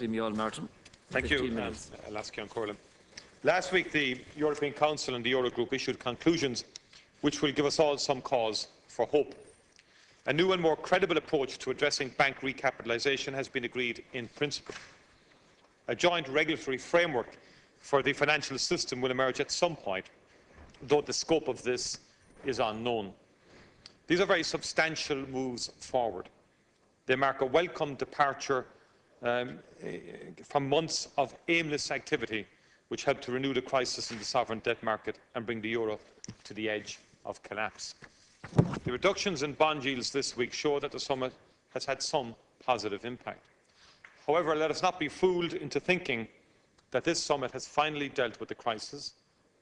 Deputy Micheál Martin. Thank you, Alaska and Corlin. Last week, the European Council and the Eurogroup issued conclusions which will give us all some cause for hope. A new and more credible approach to addressing bank recapitalisation has been agreed in principle. A joint regulatory framework for the financial system will emerge at some point, though the scope of this is unknown. These are very substantial moves forward. They mark a welcome departure from months of aimless activity which helped to renew the crisis in the sovereign debt market and bring the euro to the edge of collapse. The reductions in bond yields this week show that the summit has had some positive impact. However, let us not be fooled into thinking that this summit has finally dealt with the crisis,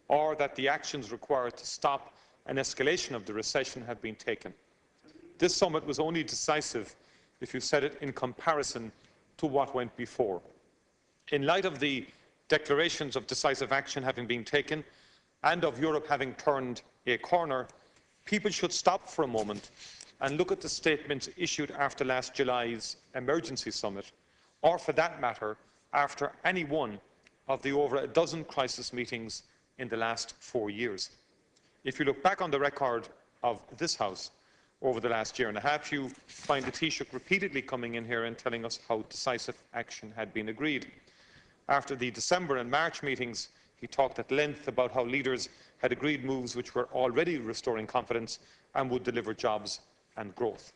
or that the actions required to stop an escalation of the recession have been taken. This summit was only decisive if you set it in comparison to what went before. In light of the declarations of decisive action having been taken and of Europe having turned a corner, people should stop for a moment and look at the statements issued after last July's emergency summit, or for that matter, after any one of the over a dozen crisis meetings in the last 4 years. If you look back on the record of this House over the last year and a half, you find the Taoiseach repeatedly coming in here and telling us how decisive action had been agreed. After the December and March meetings, he talked at length about how leaders had agreed moves which were already restoring confidence and would deliver jobs and growth.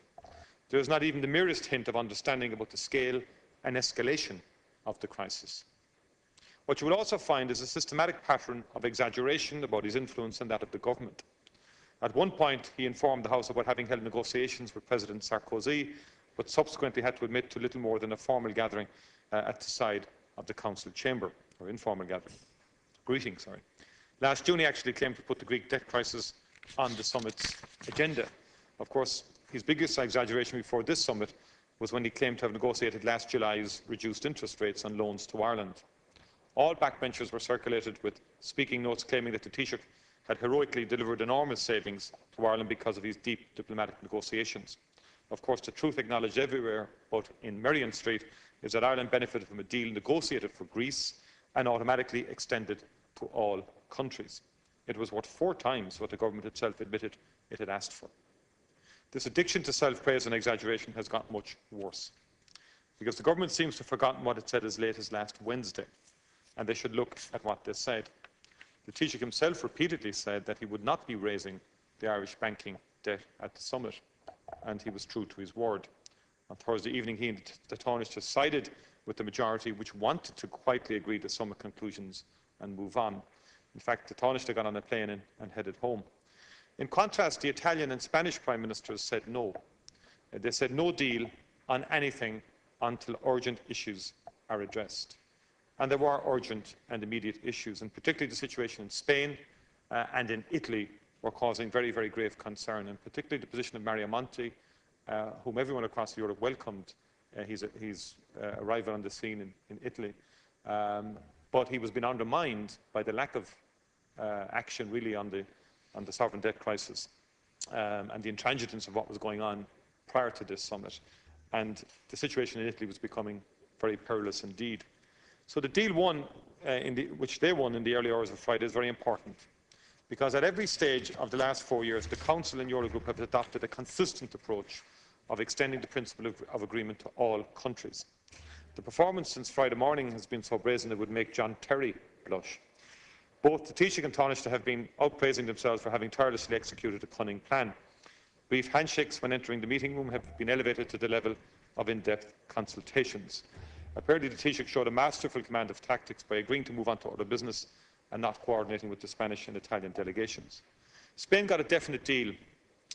There is not even the merest hint of understanding about the scale and escalation of the crisis. What you will also find is a systematic pattern of exaggeration about his influence and that of the government. At one point, he informed the House about having held negotiations with President Sarkozy, but subsequently had to admit to little more than a formal gathering at the side of the Council chamber, or informal gathering. Greeting, sorry. Last June, he actually claimed to put the Greek debt crisis on the summit's agenda. Of course, his biggest exaggeration before this summit was when he claimed to have negotiated last July's reduced interest rates on loans to Ireland. All backbenchers were circulated with speaking notes claiming that the Taoiseach had heroically delivered enormous savings to Ireland because of his deep diplomatic negotiations. Of course, the truth acknowledged everywhere, but in Merrion Street, is that Ireland benefited from a deal negotiated for Greece and automatically extended to all countries. It was worth 4 times what the government itself admitted it had asked for. This addiction to self-praise and exaggeration has got much worse, because the government seems to have forgotten what it said as late as last Wednesday, and they should look at what they said. The Taoiseach himself repeatedly said that he would not be raising the Irish banking debt at the summit, and he was true to his word. On Thursday evening, he and the Taoiseach sided with the majority, which wanted to quietly agree to summit conclusions and move on. In fact, the Taoiseach got on a plane and headed home. In contrast, the Italian and Spanish Prime Ministers said no. They said no deal on anything until urgent issues are addressed. And there were urgent and immediate issues, and particularly the situation in Spain and in Italy were causing very, very grave concern, and particularly the position of Mario Monti, whom everyone across Europe welcomed his arrival on the scene in Italy. But he was being undermined by the lack of action really on the sovereign debt crisis and the intransigence of what was going on prior to this summit. And the situation in Italy was becoming very perilous indeed. So the deal which they won in the early hours of Friday is very important, because at every stage of the last 4 years, the Council and Eurogroup have adopted a consistent approach of extending the principle of agreement to all countries. The performance since Friday morning has been so brazen it would make John Terry blush. Both the Taoiseach and Taoiseach have been outpraising themselves for having tirelessly executed a cunning plan. Brief handshakes when entering the meeting room have been elevated to the level of in-depth consultations. Apparently, the Taoiseach showed a masterful command of tactics by agreeing to move on to other business and not coordinating with the Spanish and Italian delegations. Spain got a definite deal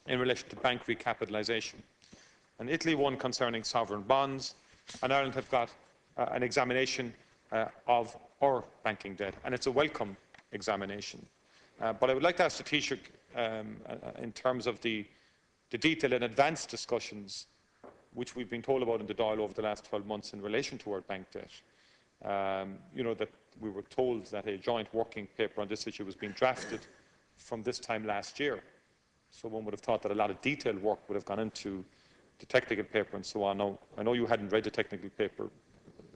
in relation to bank recapitalisation, and Italy won concerning sovereign bonds, and Ireland have got an examination of our banking debt, and it's a welcome examination. But I would like to ask the Taoiseach, in terms of the detailed and advanced discussions which we've been told about in the Dáil over the last 12 months in relation to our bank debt. You know, that we were told that a joint working paper on this issue was being drafted from this time last year. So one would have thought that a lot of detailed work would have gone into the technical paper and so on. Now, I know you hadn't read the technical paper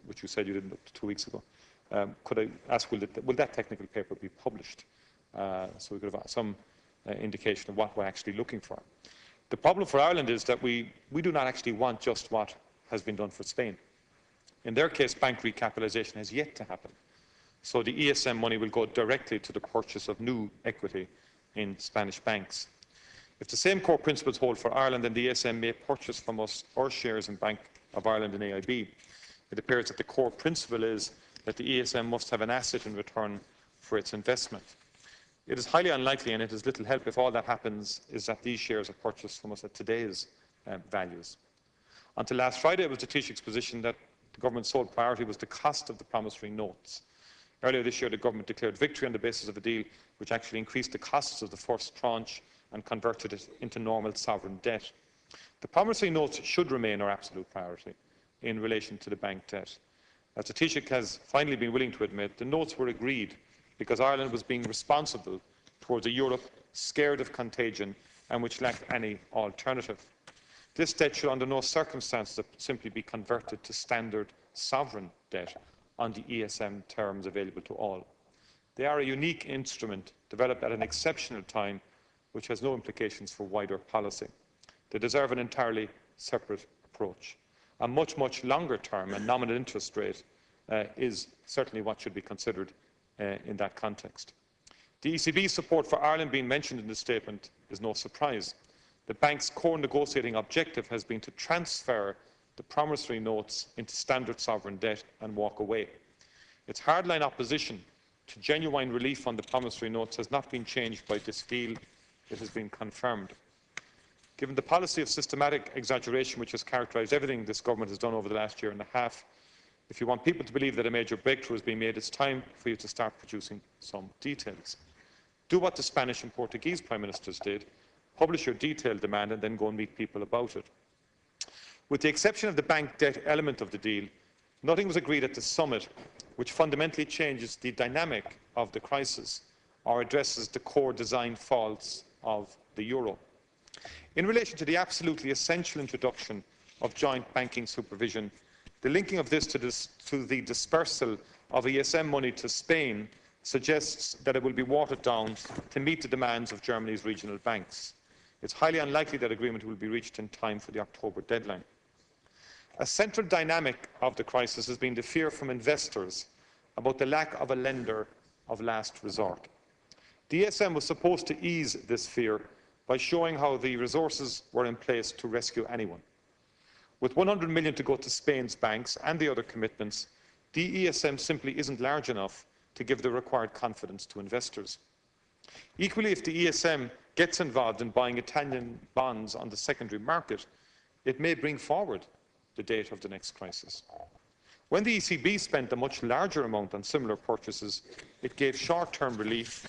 which you said you did 2 weeks ago. Could I ask, will that technical paper be published? So we could have some indication of what we're actually looking for. The problem for Ireland is that we do not actually want just what has been done for Spain. In their case, bank recapitalisation has yet to happen. So the ESM money will go directly to the purchase of new equity in Spanish banks. If the same core principles hold for Ireland, then the ESM may purchase from us our shares in Bank of Ireland and AIB. It appears that the core principle is that the ESM must have an asset in return for its investment. It is highly unlikely, and it is little help if all that happens is that these shares are purchased from us at today's values. Until last Friday, it was the Taoiseach's position that the government's sole priority was the cost of the promissory notes. Earlier this year, the government declared victory on the basis of a deal which actually increased the costs of the first tranche and converted it into normal sovereign debt. The promissory notes should remain our absolute priority in relation to the bank debt. As the Taoiseach has finally been willing to admit, the notes were agreed because Ireland was being responsible towards a Europe scared of contagion and which lacked any alternative. This debt should under no circumstances simply be converted to standard sovereign debt on the ESM terms available to all. They are a unique instrument developed at an exceptional time which has no implications for wider policy. They deserve an entirely separate approach. A much, much longer term and nominal interest rate is certainly what should be considered in that context. The ECB's support for Ireland being mentioned in the statement is no surprise. The bank's core negotiating objective has been to transfer the promissory notes into standard sovereign debt and walk away. Its hardline opposition to genuine relief on the promissory notes has not been changed by this deal. It has been confirmed. Given the policy of systematic exaggeration which has characterised everything this government has done over the last year and a half, if you want people to believe that a major breakthrough is being made, it's time for you to start producing some details. Do what the Spanish and Portuguese Prime Ministers did, publish your detailed demand and then go and meet people about it. With the exception of the bank debt element of the deal, nothing was agreed at the summit which fundamentally changes the dynamic of the crisis or addresses the core design faults of the euro. In relation to the absolutely essential introduction of joint banking supervision, the linking of this to the dispersal of ESM money to Spain suggests that it will be watered down to meet the demands of Germany's regional banks. It's highly unlikely that agreement will be reached in time for the October deadline. A central dynamic of the crisis has been the fear from investors about the lack of a lender of last resort. The ESM was supposed to ease this fear by showing how the resources were in place to rescue anyone. With 100 million to go to Spain's banks and the other commitments, the ESM simply isn't large enough to give the required confidence to investors. Equally, if the ESM gets involved in buying Italian bonds on the secondary market, it may bring forward the date of the next crisis. When the ECB spent a much larger amount on similar purchases, it gave short-term relief,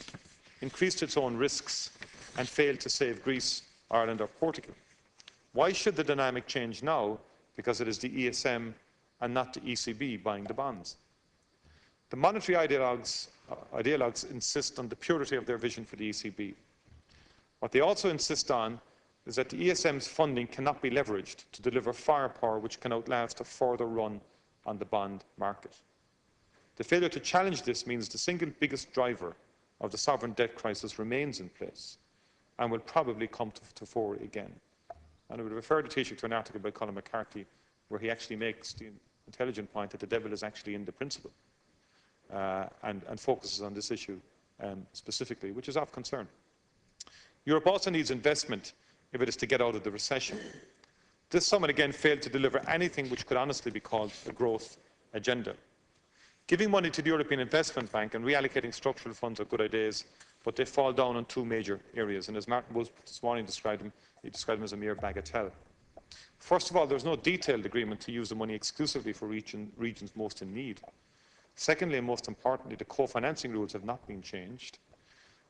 increased its own risks, and failed to save Greece, Ireland or Portugal. Why should the dynamic change now because it is the ESM and not the ECB buying the bonds? The monetary ideologues insist on the purity of their vision for the ECB. What they also insist on is that the ESM's funding cannot be leveraged to deliver firepower which can outlast a further run on the bond market. The failure to challenge this means the single biggest driver of the sovereign debt crisis remains in place and will probably come to fore again. And I would refer the Taoiseach to an article by Colin McCarthy where he actually makes the intelligent point that the devil is actually in the principle and focuses on this issue specifically, which is of concern. Europe also needs investment if it is to get out of the recession. This summit again failed to deliver anything which could honestly be called a growth agenda. Giving money to the European Investment Bank and reallocating structural funds are good ideas, but they fall down on two major areas, and as Martin Wolf this morning described them, he described them as a mere bagatelle. First of all, there is no detailed agreement to use the money exclusively for regions most in need. Secondly, and most importantly, the co-financing rules have not been changed.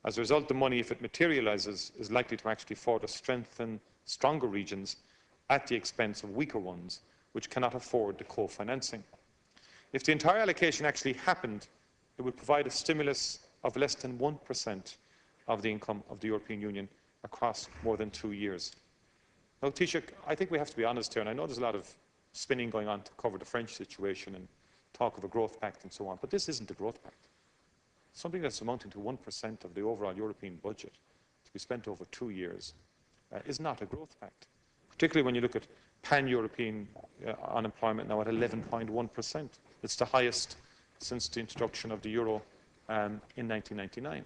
As a result, the money, if it materialises, is likely to actually further strengthen stronger regions at the expense of weaker ones, which cannot afford the co-financing. If the entire allocation actually happened, it would provide a stimulus of less than 1% of the income of the European Union across more than 2 years. Now, Taoiseach, I think we have to be honest here, and I know there's a lot of spinning going on to cover the French situation, and talk of a growth pact and so on. But this isn't a growth pact. Something that's amounting to 1% of the overall European budget to be spent over 2 years is not a growth pact, particularly when you look at pan-European unemployment now at 11.1%. It's the highest since the introduction of the euro in 1999.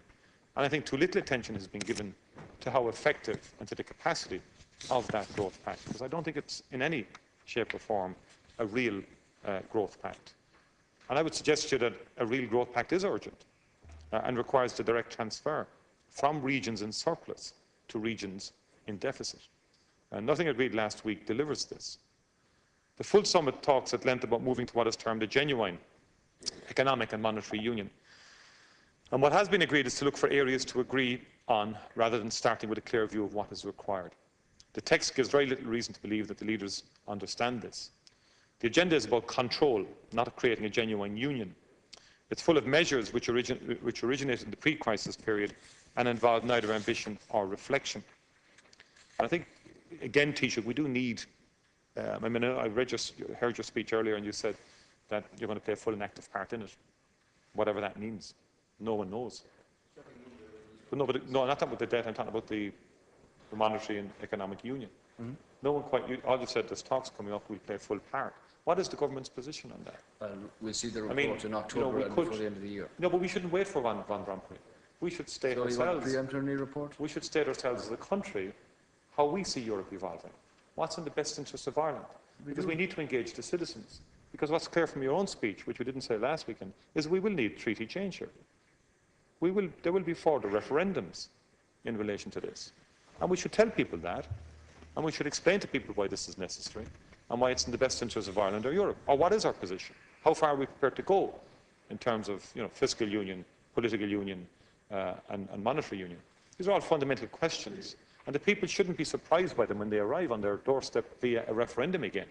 And I think too little attention has been given to how effective and to the capacity of that growth pact, because I don't think it's in any shape or form a real growth pact. And I would suggest to you that a real growth pact is urgent and requires the direct transfer from regions in surplus to regions in deficit. Nothing agreed last week delivers this. The full summit talks at length about moving to what is termed a genuine economic and monetary union. And what has been agreed is to look for areas to agree on rather than starting with a clear view of what is required. The text gives very little reason to believe that the leaders understand this. The agenda is about control, not creating a genuine union. It's full of measures which originated in the pre-crisis period and involve neither ambition or reflection. And I think, again, Taoiseach, we do need, I heard your speech earlier and you said that you're going to play a full and active part in it, whatever that means. No one knows. But no, not talking about the debt, I'm talking about the monetary and economic union. Mm-hmm. No one quite, all you said, there's talks coming up, we'll play a full part. What is the government's position on that? Well, we'll see the report in October and before the end of the year. No, but we shouldn't wait for Van Rompuy. We should state ourselves. Report? We should state ourselves as a country how we see Europe evolving. What's in the best interest of Ireland? Because we need to engage the citizens. Because what's clear from your own speech, which we didn't say last weekend, is we will need treaty change here. There will be further referendums in relation to this. And we should tell people that, and we should explain to people why this is necessary, and why it's in the best interest of Ireland or Europe. Or what is our position? How far are we prepared to go in terms of fiscal union, political union, and monetary union? These are all fundamental questions, and the people shouldn't be surprised by them when they arrive on their doorstep via a referendum again.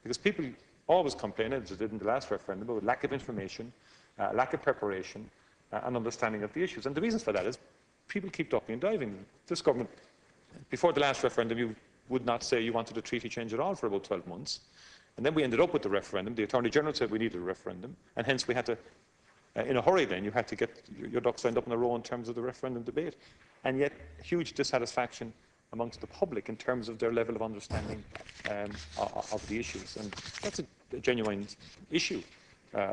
Because people always complain, as they did in the last referendum, about lack of information, lack of preparation, and understanding of the issues. And the reasons for that is people keep ducking and diving. This government, before the last referendum, you would not say you wanted a treaty change at all for about 12 months. And then we ended up with the referendum. The Attorney General said we needed a referendum, and hence we had to, in a hurry then, you had to get your ducks lined up in a row in terms of the referendum debate. And yet, huge dissatisfaction amongst the public in terms of their level of understanding of the issues. And that's a genuine issue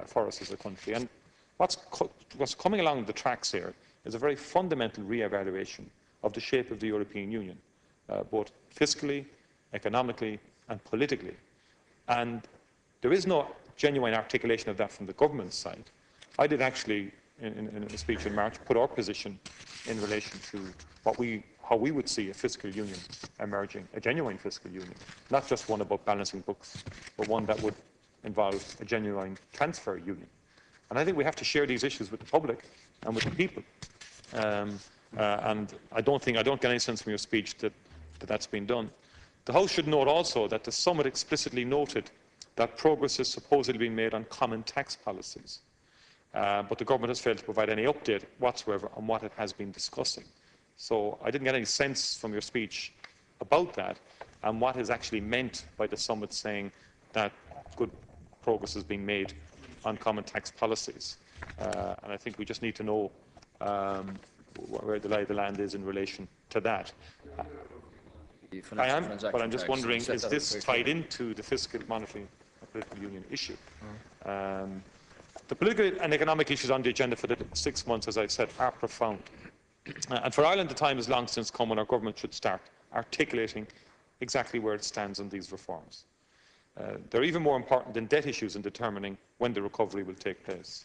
for us as a country. And what's coming along the tracks here is a very fundamental re-evaluation of the shape of the European Union, both fiscally, economically, and politically. And there is no genuine articulation of that from the government's side. I did actually, in a speech in March, put our position in relation to how we would see a fiscal union emerging, a genuine fiscal union, not just one about balancing books, but one that would involve a genuine transfer union. And I think we have to share these issues with the public and with the people. And I don't get any sense from your speech that that's been done. The House should note also that the summit explicitly noted that progress is supposedly being made on common tax policies. But the government has failed to provide any update whatsoever on what it has been discussing. So I didn't get any sense from your speech about that and what is actually meant by the summit saying that good progress is being made on common tax policies. And I think we just need to know where the lie of the land is in relation to that. I am, but I'm just wondering, is this tied into the fiscal, monetary and political union issue? The political and economic issues on the agenda for the 6 months, as I said, are profound. And for Ireland, the time has long since come when our government should start articulating exactly where it stands on these reforms. They're even more important than debt issues in determining when the recovery will take place.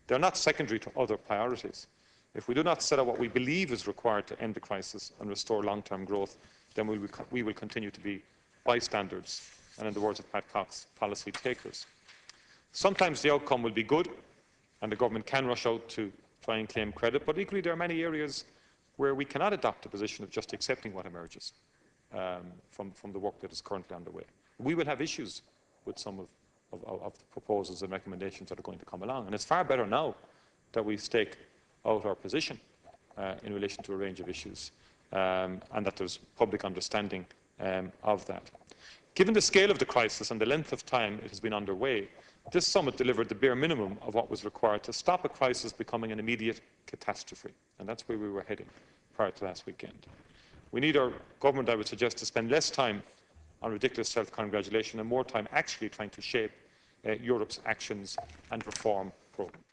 They're not secondary to other priorities. If we do not set out what we believe is required to end the crisis and restore long-term growth, then we will continue to be bystanders and, in the words of Pat Cox, policy takers. Sometimes the outcome will be good and the government can rush out to try and claim credit, but equally there are many areas where we cannot adopt a position of just accepting what emerges from the work that is currently underway. We will have issues with some of the proposals and recommendations that are going to come along, and it's far better now that we stake out our position in relation to a range of issues and that there's public understanding of that. Given the scale of the crisis and the length of time it has been underway, This summit delivered the bare minimum of what was required to stop a crisis becoming an immediate catastrophe, and that's where we were heading prior to last weekend. We need our government, I would suggest, to spend less time on ridiculous self-congratulation and more time actually trying to shape Europe's actions and reform programme.